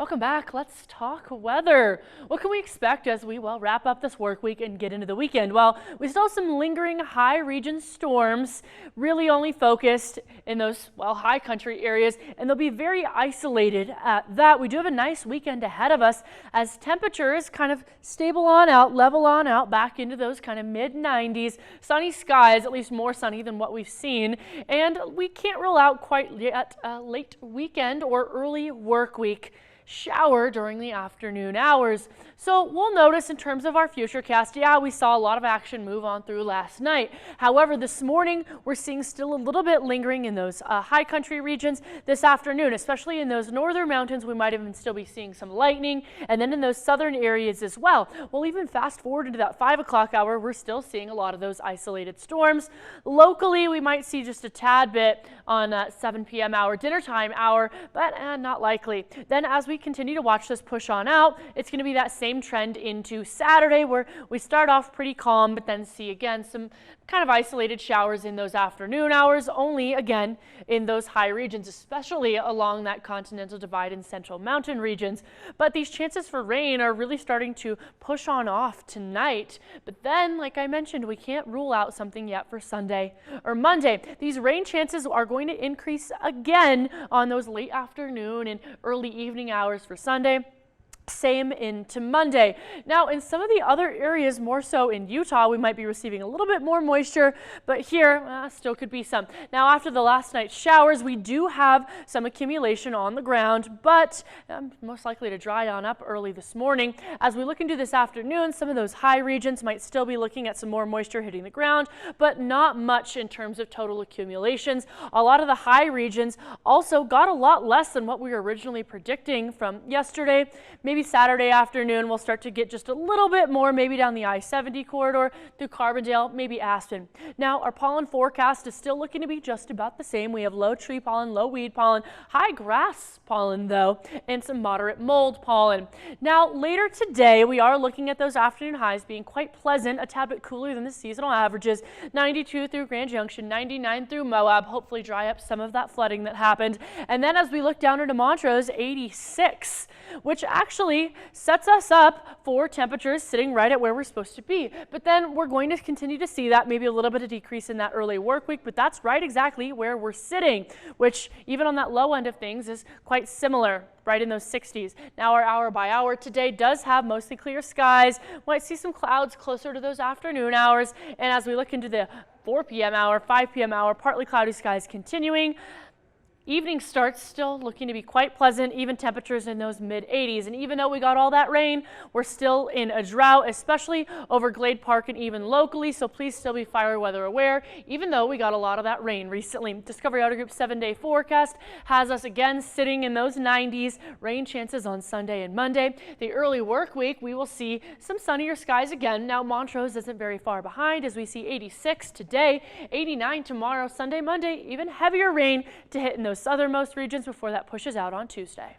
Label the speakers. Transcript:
Speaker 1: Welcome back. Let's talk weather. What can we expect as we, wrap up this work week and get into the weekend? Well, we still have some lingering high region storms, really only focused in those, high country areas, and they'll be very isolated at that. We do have a nice weekend ahead of us as temperatures kind of stable on out, level on out back into those kind of mid 90s. Sunny skies, at least more sunny than what we've seen, and we can't rule out quite yet a late weekend or early work week shower during the afternoon hours. So we'll notice in terms of our futurecast, we saw a lot of action move on through last night. However, this morning we're seeing still a little bit lingering in those high country regions this afternoon, especially in those northern mountains. We might even still be seeing some lightning, and then in those southern areas as well. We'll even fast forward into that 5 o'clock hour, we're still seeing a lot of those isolated storms. Locally, we might see just a tad bit on 7 p.m. hour, dinner time hour, but not likely. Then as we continue to watch this push on out, it's going to be that same trend into Saturday where we start off pretty calm, but then see again some kind of isolated showers in those afternoon hours, only again in those high regions, especially along that continental divide and central mountain regions. But these chances for rain are really starting to push on off tonight. But then, like I mentioned, we can't rule out something yet for Sunday or Monday. These rain chances are going to increase again on those late afternoon and early evening hours for Sunday. Same into Monday. Now, in some of the other areas, more so in Utah, we might be receiving a little bit more moisture, but here still could be some. Now, after the last night's showers, we do have some accumulation on the ground, but most likely to dry on up early this morning. As we look into this afternoon, some of those high regions might still be looking at some more moisture hitting the ground, but not much in terms of total accumulations. A lot of the high regions also got a lot less than what we were originally predicting from yesterday. Maybe Saturday afternoon, we'll start to get just a little bit more, maybe down the I-70 corridor through Carbondale, maybe Aspen. Now, our pollen forecast is still looking to be just about the same. We have low tree pollen, low weed pollen, high grass pollen though, and some moderate mold pollen. Now, later today, we are looking at those afternoon highs being quite pleasant, a tad bit cooler than the seasonal averages. 92 through Grand Junction, 99 through Moab, hopefully dry up some of that flooding that happened. And then as we look down into Montrose, 86, which actually sets us up for temperatures sitting right at where we're supposed to be. But then we're going to continue to see that, maybe a little bit of decrease in that early work week, but that's right exactly where we're sitting, which even on that low end of things is quite similar, right in those 60s. Now our hour by hour today does have mostly clear skies. Might see some clouds closer to those afternoon hours. And as we look into the 4 p.m. hour, 5 p.m. hour, partly cloudy skies continuing. Evening starts still looking to be quite pleasant, even temperatures in those mid 80s. And even though we got all that rain, we're still in a drought, especially over Glade Park and even locally. So please still be fire weather aware, even though we got a lot of that rain recently. Discovery Outer Group's 7-day forecast has us again sitting in those 90s, rain chances on Sunday and Monday. The early work week, we will see some sunnier skies again. Now Montrose isn't very far behind as we see 86 today, 89 tomorrow, Sunday, Monday, even heavier rain to hit in those southernmost regions before that pushes out on Tuesday.